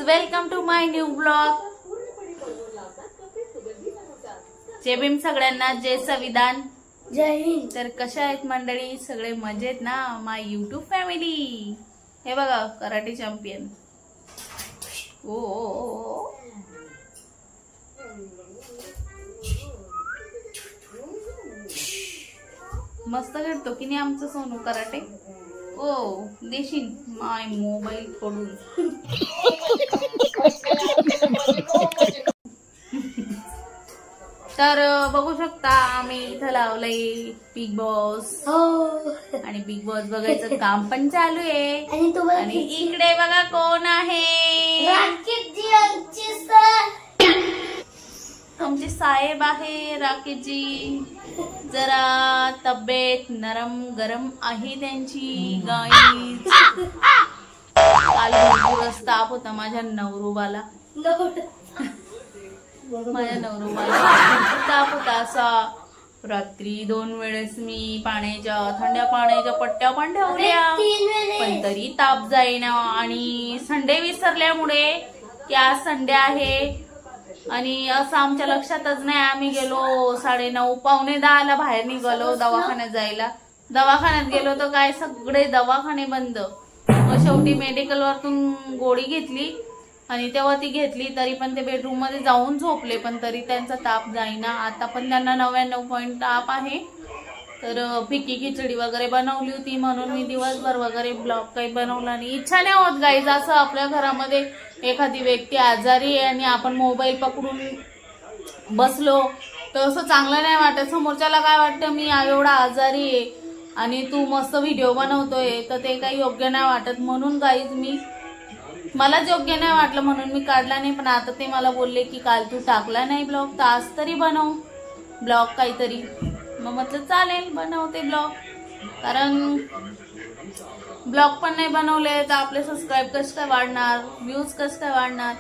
Welcome to my new blog. जय भीम सगळ्यांना, जय संविधान, जय हिंद। तर कशा आहेत मंडळी? सगळे मजेत ना? माय यूट्यूब फॅमिली। हे बघा कराटे चॅम्पियन। ओ मस्त खेळतो की नाही आमचं सोनू कराटे। ओ देशील माय मोबाईल फोडून। तर बघू शकता आम्ही इथं लावलंय बिग बॉस आणि बिग बॉस बघायचं काम पण चालू आहे। आणि इकडे बघा कोण आहे? आमचे साहेब आहे राकेशजी। जरा तब्येत नरम गरम आहे त्यांची गाईज। काल भरपूर ताप होता माझ्या नवरोबाला। ताप होता असा। रात्री 2 वेळेस मी थंड्या पाण्याच्या पट्ट्या पण ठेवल्या, पण तरी ताप जाईना। आणि संडे विसरल्यामुळे की आज संडे आहे आणि असं आमच्या लक्षातच नाही। आम्ही गेलो 9:30 पावणे 10ला बाहेर निघालो दवाखान्यात जायला। दवाखान्यात गेलो तर काय सगळे दवाखाने बंद। मग शेवटी मेडिकल वरतून गोळी घेतली आणि तेव्हा ती घेतली तरी पण ते बेडरूम मध्ये जाऊन झोपले, पण तरी त्यांचा ताप जाईना। आता पण त्यांना 99 पॉइंट ताप आहे। तर फिकी खिचडी वगैरे बनवली होती म्हणून मी दिवसभर वगैरे ब्लॉग काही बनवला नाही। इच्छा नाही होत गाईज असं आपल्या घरामध्ये एखादी व्यक्ती आजारी आहे आणि आपण मोबाईल पकडून बसलो तर असं चांगलं नाही वाटत। समोरच्याला काय वाटतं मी एवढा आजारी आहे आणि तू मस्त व्हिडिओ बनवतोय, तर ते काही योग्य नाही वाटत। म्हणून गाईज मलाच योग्य नाही वाटलं म्हणून मी काढला नाही। पण आता ते मला बोलले की काल तू टाकला नाही ब्लॉग तर आज तरी बनव ब्लॉग काहीतरी। मग म्हटलं चालेल बनवते ब्लॉग, कारण ब्लॉग पण नाही बनवले तर आपले सबस्क्राईब कसं काय वाढणार, व्ह्यूज कसं काय वाढणार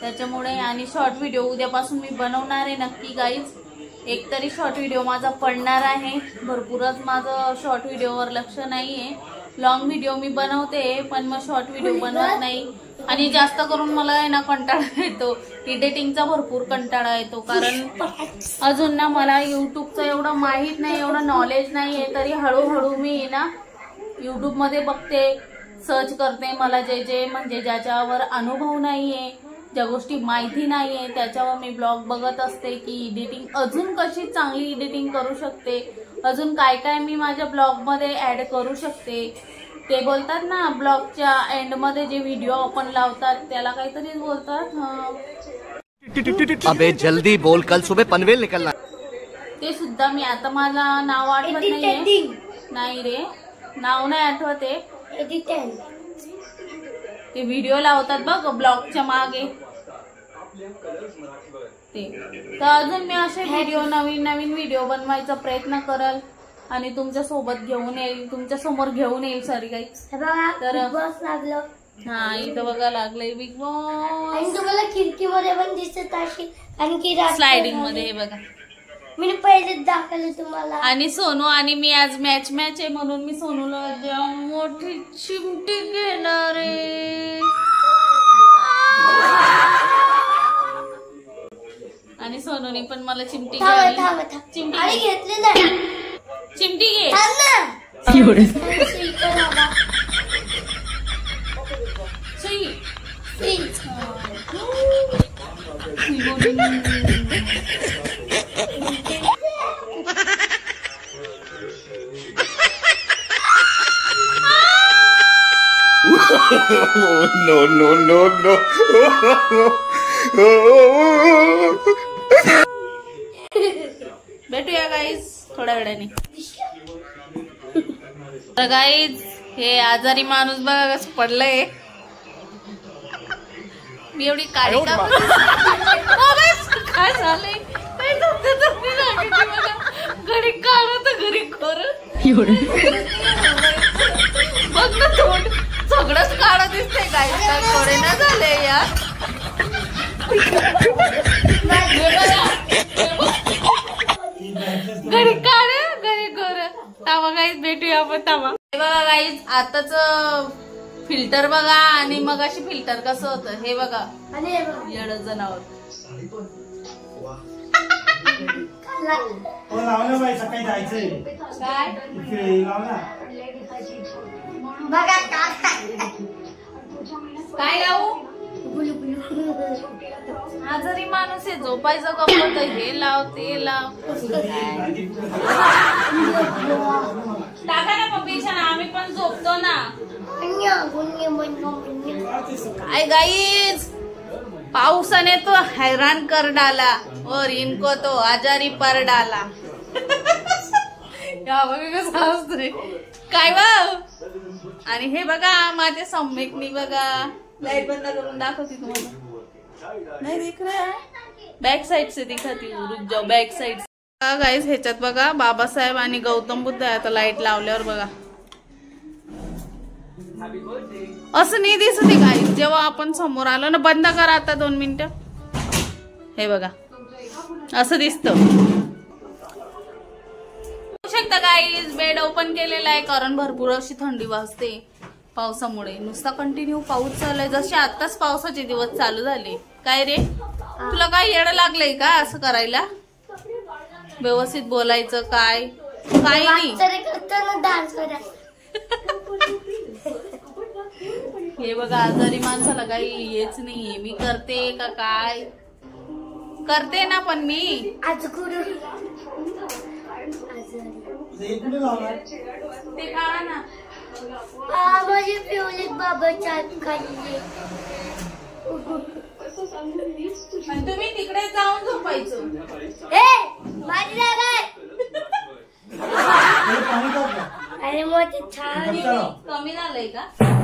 त्याच्यामुळे। आणि शॉर्ट व्हिडिओ उद्यापासून मी बनवणार आहे नक्की गाईज। एक तरी शॉर्ट व्हिडिओ माझा पडणार आहे। भरपूरच माझं शॉर्ट व्हिडिओवर लक्ष नाहीये। लॉंग व्हिडिओ मी बनवते पण मग शॉर्ट व्हिडिओ बनवत नाही। आणि जास्त करून मला आहे ना कंटाळा येतो, एडिटिंगचा भरपूर कंटाळा येतो। कारण अजून ना मला युट्यूबचं एवढं माहित नाही, एवढं नॉलेज नाहीये। तरी हळूहळू मी ना युट्यूब मध्ये बघते, सर्च करते। मला जे म्हणजे ज्याच्यावर अनुभव नाहीये, ज्या गोष्टी माहिती नाहीये त्याच्यावर मी ब्लॉग बघत असते की एडिटिंग अजून कशी चांगली एडिटिंग करू शकते, अजून काय काय मी माझ्या ब्लॉग मध्ये ऍड करू शकते। ते बोलतात ना ब्लॉगच्या एंड मध्ये जे व्हिडिओ आपण लावतात त्याला काहीतरी बोलतात। अबे जल्दी बोल, कल सुबह पनवेल निकलना। ते सुद्धा मी आता मला नाव आठवत नाहीये। नाही रे नाव नाही आठवत आहे। ते व्हिडिओ लावतात बघ ब्लॉगच्या मागे ते। तर अजून मी असे व्हिडिओ नवीन व्हिडिओ बनवायचा प्रयत्न करल आणि तुमच्या सोबत घेऊन येईल, तुमच्या समोर घेऊन येईल। Sorry guys. तर बस लागलं। हा इथं बघा लागलंय बिग बॉस। आणि तुम्हाला खिडकीमध्ये पण दिसत असेल कारण की स्लायडिंग मध्ये हे बघा मी पहिलेच दाखवलं तुम्हाला। आणि सोनू आणि मी आज मॅच आहे म्हणून मी सोनूला जाम मोठी चिमटी घेणार आहे। आणि सोनूने पण मला चिमटी घेतली नाही। चिमटी घे no. भेटूया गाईज थोड्या वेळाने। तर गाईज हे आजारी माणूस बघा कसं पडलंय। मी एवढी काळी का काय झालंय घरी काढ तर घरी खोर बघ ना तोंड सगळंच काळं दिसतंय गाईज। काय कोरे ना झाले यार। घरी काढ घरी खोर। तावा गाईज भेटूया आपण तावा। बघा गाईज आताच फिल्टर बघा आणि मग अशी फिल्टर कसं होतं हे बघा. आणि हे बघ. येड जनावर. सकाळी जायचंय काय बघा काय लावू. आजारी माणूस आहे झोपायचं गप्पत हे लाव ते लाव. टाका ना पप्पीच्या ना आम्ही पण झोपतो ना. काय गाईज पावसाने तो हैराण कर डाला और इनको तो आजारी पर डाला. काय बघ. आणि हे बघा माझे सम्यकनी बघा लाईट बंद करून दाखवते तुम्हाला. नाही दिख रहा है बॅक साइड से दिखाती हूँ. रुक जाओ बॅक साइड. गाईज ह्याच्यात बघा बाबासाहेब आणि गौतम बुद्ध आहे. आता लाईट लावल्यावर बघा असं नाही दिसत आहे गाईज. जेव्हा आपण समोर आलो ना बंद करा आता 2 मिनिटं. हे बघा असं दिसतं. शकता गाईज बेड ओपन केलेला आहे कारण भरपूर अशी थंडी वाजते पावसामुळे. नुसता कंटिन्यू पाऊस चालू आहे. जसे आताच पावसाचे दिवस चालू झाले. काय रे तुला काय येडं लागलंय का असं करायला. व्यवस्थित बोलायचं काय काय नाही. डान्स करा. हे बघा आजारी माणसाला काही हेच नाहीये. मी करते का काय करते ना पण मी आज गुरु ते कळा ना. माझी फेवरेट बाबा चाट खाल्ली. आणि तुम्ही तिकडे जाऊन झोपायचं. माझी जागा आहे. अरे मग ते छान कमी झालंय का.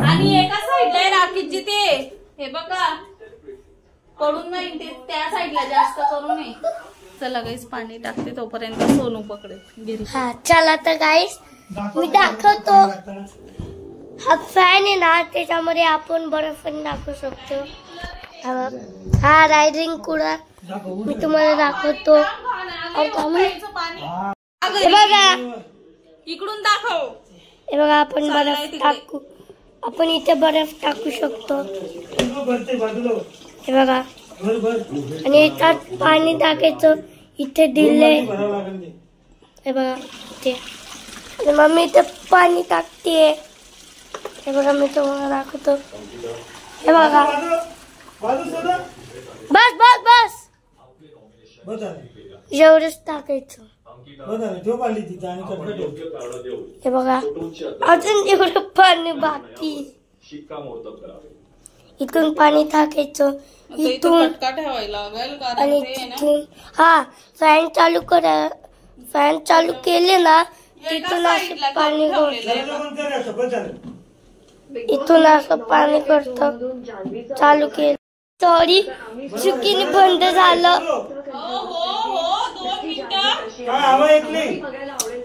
आणि एका साईडला आहे राखीची ते हे बघा पडून नाही ते त्या साईडला जास्त करू नये. चला गाईस पाणी टाकते तोपर्यंत सोनू पकडेल. हा चला तर गाईस मी दाखवतो. हा फॅन आहे ना त्याच्यामध्ये आपण बर्फ पण दाखवू शकतो. हा रायडिंग कुडा मी तुम्हाला दाखवतो. हे बघा इकडून दाखव. हे बघा आपण बर्फ टाकू. आपण इथे बर्फ टाकू शकतो. हे बघा आणि याच्यात पाणी टाकायचं. इथे दिले हे बघा इथे. आणि मम्मी इथे पाणी टाकते. हे बघा मी तुम्हाला दाखवतो. हे बघा बस बस बस एवढंच टाकायचं. हे बघा अजून एवढं पाणी बाकी. इथून पाणी टाकायचं. इथून आणि तिथून हा फॅन चालू करा. फॅन चालू केले ना तिथून असं पाणी गळतं. इथून असं पाणी गळतं. चालू केलं सॉरी चुकीने बंद झालं.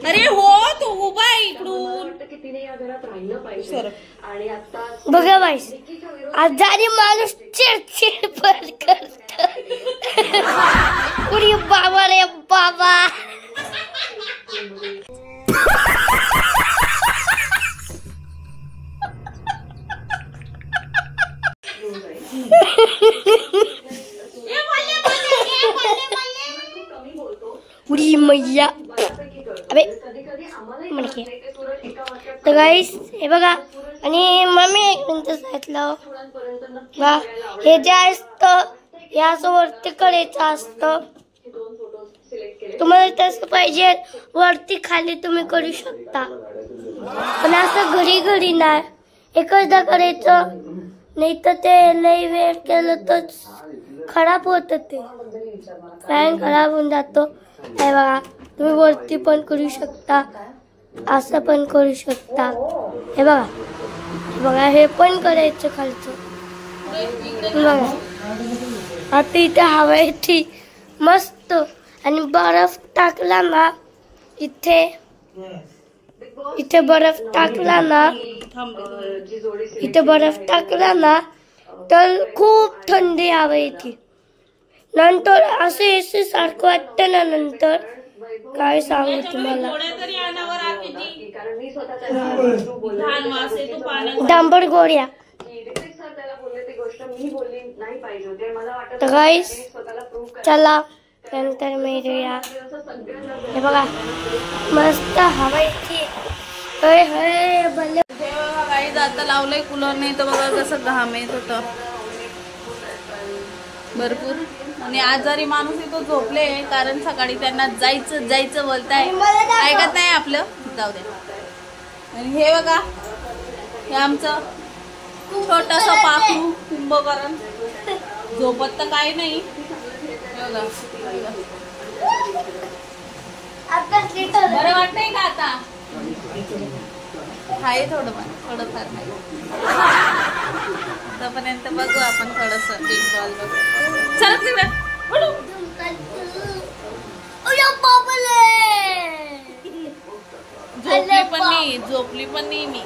अरे हो तू उभा आहे इकडून. बघा बाईस आजारी माणूस चिडचिड पण करत. अरे बाबा रे बाबा. उडी मैया. अबे म्हणके तर गाईस हे बघा. आणि मम्मी एक मिनिट सांगितलं बा हे जे असतं हे असं वरती करायचं असतं. तुम्हाला तसं पाहिजे वरती खाली तुम्ही करू शकता. पण असं घरी घरी नाही एकचदा करायचं. नाही तर ते लई वेळ केलं तर खराब होत. ते फॅन खराब होऊन जातो. हे बघा तुम्ही वरती पण करू शकता. असं पण करू शकता. हे बघा बघा हे पण करायचं खालचं. बघा आता इथे हवा येते मस्त. आणि बर्फ टाकला ना इथे इथे बर्फ टाकला ना इथे बर्फ टाकला ना तर खूप थंडी हवा येते. नंतर असं एसी सारखं वाटतं ना. नंतर काय सांगू तुम्हाला. घाण वास येतो पाण्याचा. डांबर गोळ्या. तर गाईस चला नंतर मिळूया. हे बघा मस्त हवा येते. काही आता लावलंय कूलर नाही तर बघा कसं घाम येत होतं भरपूर. आणि आजारी माणूस इथं झोपले कारण सकाळी त्यांना जायचं जायचं बोलताय, ऐकत नाही आपलं. जाऊ दे. आणि हे बघा हे आमचं छोटस पाखरू कुंभकर्ण झोपत तर काही नाही. बघा बरं वाटतंय का आता? आहे थोडंफार नाही. तोपर्यंत बघू आपण थोडस बिग बॉल बघू. चला तिकडे झोपली पण नाही मी.